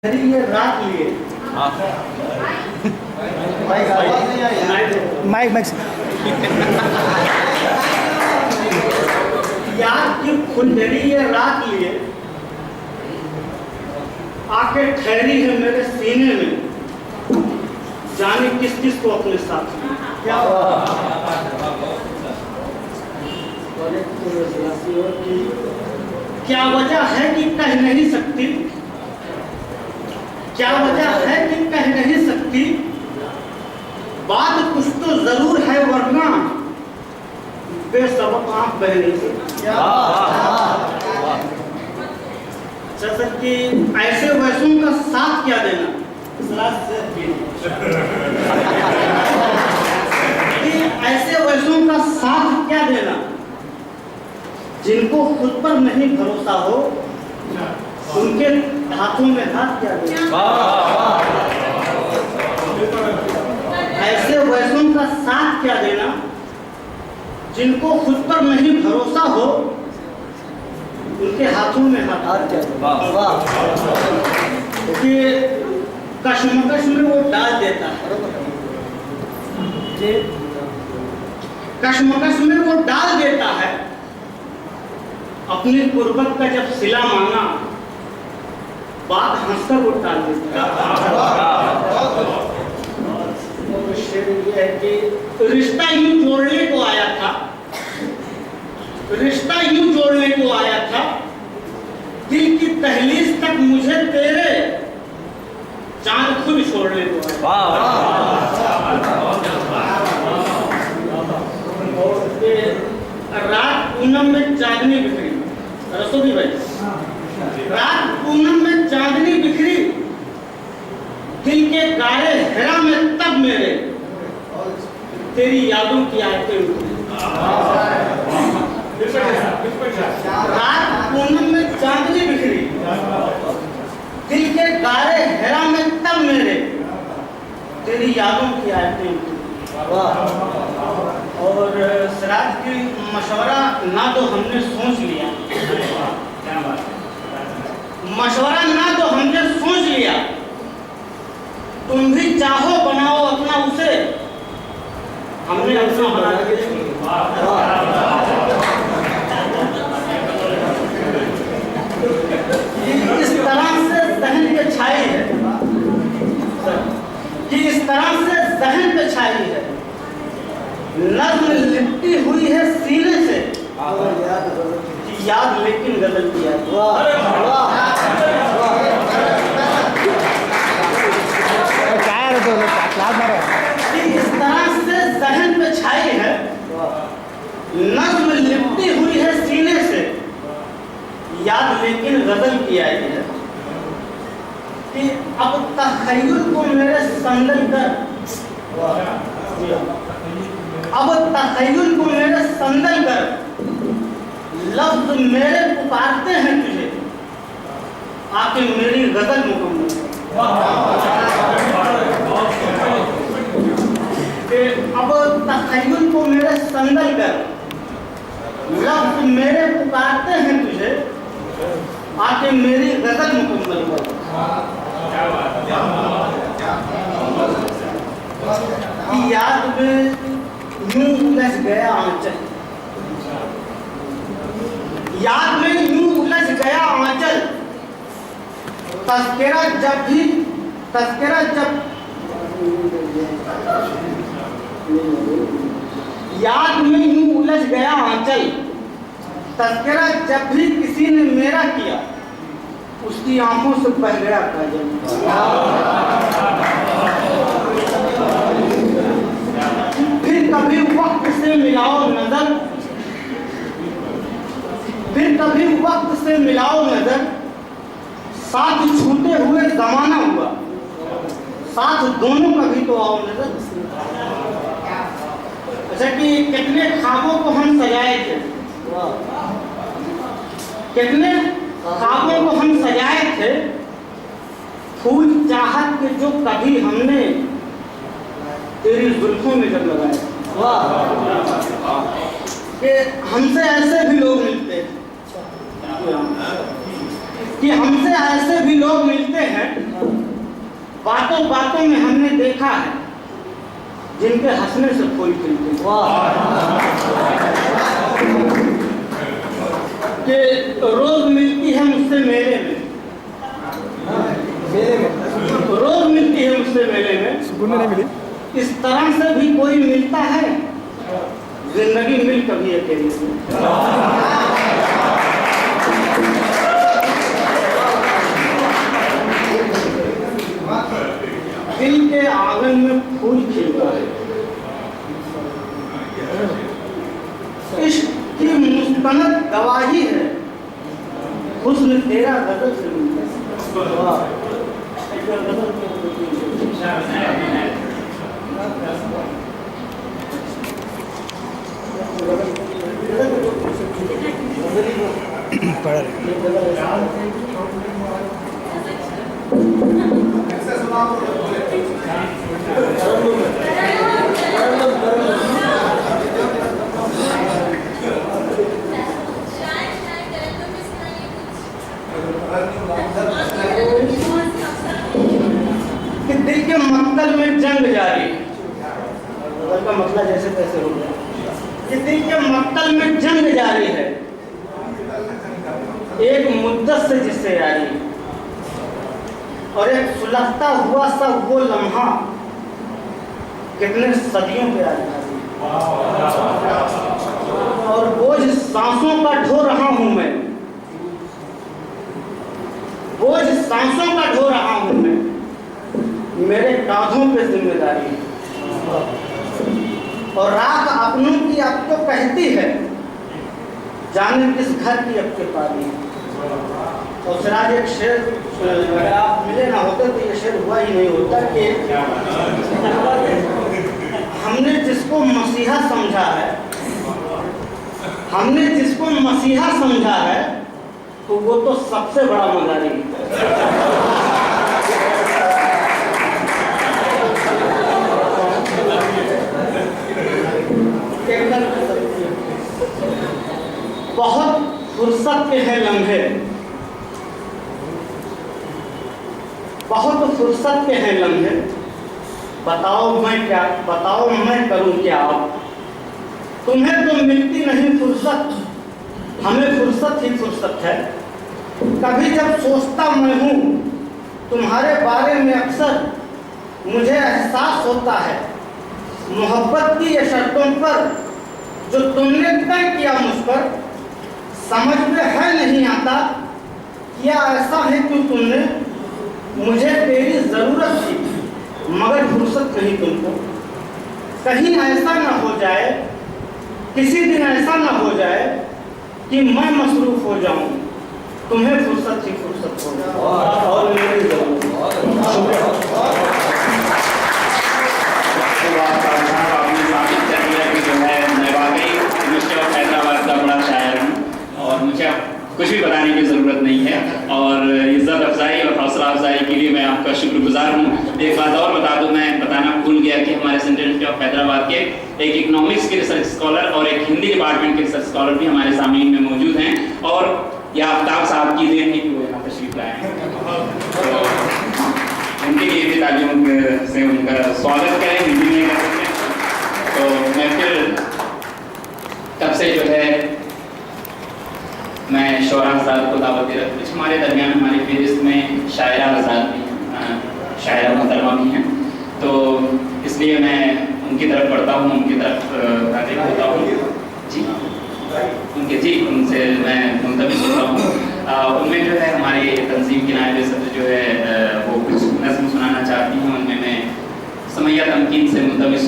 ये रात लिए माइक यार की फुलझड़ी ये रात लिए आके ठहरी है मेरे सीने में, जाने किस किस को अपने साथ क्या वजह है कि कह नहीं सकती, क्या वजह है कि कह नहीं सकती, बात कुछ तो जरूर है वरना बेसबब आंख बह नहीं सकती। कि ऐसे वैसों का साथ क्या देना, कि ऐसे वैसों का साथ क्या देना जिनको खुद पर नहीं भरोसा हो, उनके हाथों में हाथ क्या देना। ऐसे वैसों का साथ क्या देना जिनको खुद पर नहीं भरोसा हो, उनके हाथों में हाथ क्या देना। क्योंकि कश्मकश में वो डाल देता है, कश्मकश में वो डाल देता है। अपनी गुर्बत का जब सिला मांगा, बात हंसकर वो टाल देता है कि रिश्ता यूं जोड़ने को आया था, रिश्ता यूं जोड़ने को आया था, दिल की दहलीज तक मुझे तेरे चांद खुद छोड़ने को आया। रात पूनम में चांदनी बिखरी, रसोगी भाई, रात पूनम में चांदनी बिखरी, दिल के गारे हेरा में तब मेरे तेरी यादों की आयतें उठी। रात पूनम में चांदनी बिखरी, दिल के गारे हेरा में तब मेरे तेरी यादों की आयतें उठी। और सिराज की मशवरा ना तो हमने सोच लिया, मशवरा ना तो हमने सोच लिया, तुम भी चाहो बनाओ अपना उसे, हमने अपना बना दिया। इस तरह से जहन पे छाई है, कि इस तरह से जहन पे छाई है, नज़्म लिपटी हुई है सीने से, कि याद लेकिन गजल की याद। इस तरह से जहन पे छाई है, नज़्म लिपटी हुई है सीने से, याद लेकिन गजल की आई है। कि अब तख़य्युल को मेरे संदल कर, अब तख़य्युल को मेरे संदल कर, लफ्ज़ मेरे पुकारते हैं तुझे, आके मेरी गजल मुकम्मल। अब तख़य्युल को मेरे संदल कर, लफ्ज़ मेरे पुकारते हैं तुझे, आके मेरी गजल मुकम्मल कर। याद में यूं उलझ गया आंचल, याद में यूं उलझ गया आंचल, तज़किरा जब भी, तज़किरा जब, याद में यूं उलझ गया आंचल, तज़किरा जब भी किसी ने मेरा किया, उसकी आंखों से बह गया काजल। फिर कभी वक्त से मिलाओ नजर, फिर कभी वक्त से मिलाओ नजर, साथ छूटे हुए जमाना हुआ, साथ दोनों कभी तो आओ नजर। अच्छा कि कितने ख्वाबों को हम सजाए थे, कितने ख्वाबों को हम सजाए थे, फूल चाहत के जो कभी हमने तेरी जुल्फों में जब लगाए। कि हमसे ऐसे भी लोग मिलते हैं, कि हमसे ऐसे भी लोग मिलते हैं बातों बातों में हमने देखा है जिनके हंसने से फूल खिलते कि रोज मिलती है मुझसे मेले में, रोज मिलती है मुझसे मेले में, सुकून नहीं मिली। इस तरह से भी कोई मिलता है, जिंदगी मिल कभी अकेले में। दिल के आंगन में फूल खिलता है, इश्क की मुस्तनद गवाही है, हुस्न तेरा गजल से मिलता है। कि दिल के मक्तल में जंग जारी, का मतलब जैसे तैसे हो गया कि दिल के मक्तल में जंग जारी है, एक मुद्दत से जिससे यारी, और एक सुलगता हुआ सा वो लम्हा कितने सदियों पे आ जाता, और बोझ सांसों का ढो रहा हूं मैं, बोझ सांसों का ढो रहा हूं मैं, मेरे कांधों पे जिम्मेदारी, और रात अपनों की अब तो कहती है, जाने किस घर की अब के पाली। और सिराज एक शेर, अगर आप मिले ना होते तो ये शेर हुआ ही नहीं होता कि हमने जिसको मसीहा समझा है, हमने जिसको मसीहा समझा है, तो वो तो सबसे बड़ा मजारी है। बहुत फुर्सत के हैं लम्हे, बहुत फुर्सत के हैं लम्हे, बताओ मैं करूं क्या अब, तुम्हें तो मिलती नहीं फुर्सत, हमें फुर्सत ही फुर्सत है। कभी जब सोचता मैं हूं तुम्हारे बारे में, अक्सर मुझे एहसास होता है, मोहब्बत की ये शर्तों पर जो तुमने तय किया मुझ पर, समझ में है नहीं आता, क्या ऐसा है क्यों तुमने, मुझे तेरी जरूरत थी मगर फुर्सत नहीं तुमको। कहीं ऐसा ना हो जाए, किसी दिन ऐसा ना हो जाए कि मैं मसरूफ हो जाऊं, तुम्हें फुर्सत ही फुर्सत हो और मेरी जरूरत। हैदराबाद का बड़ा शायर हूँ और मुझे कुछ भी बताने की ज़रूरत नहीं है, और इज़्ज़त अफजाई और हौसला अफजाई के लिए मैं आपका शुक्रगुजार हूँ। एक बात और बता दूँ, मैं बताना भूल गया कि हमारे सेंट्रल यूनिवर्सिटी ऑफ हैदराबाद के एक इकोनॉमिक्स के रिसर्च स्कॉलर और एक हिंदी डिपार्टमेंट के रिसर्च स्कॉलर भी हमारे सामीन में मौजूद हैं, और यह आफ्ताब साहब की देन है कि वो यहाँ तशरीफ लाए हैं, तो उनके लिए भी तालियों से उनका स्वागत करें, हिंदी में कर सकते हैं। तो मैं फिर तब से जो है मैं शोरा साहब को दावत दे रहा हूँ। कुछ हमारे दरमियान हमारी फहरिस्त में शायरा आज़ाद भी हैं, शायरा मोहतरमा भी हैं, तो इसलिए मैं उनकी तरफ पढ़ता हूँ, उनकी तरफ राग़िब होता हूँ जी, उनसे मैं मुंतबिस होता हूँ। उनमें जो है हमारी तंजीम की नायब सदर जो है वो कुछ नज़्म सुनाना चाहती हैं, उनमें मैं समैया तमकीन से मुंतबिस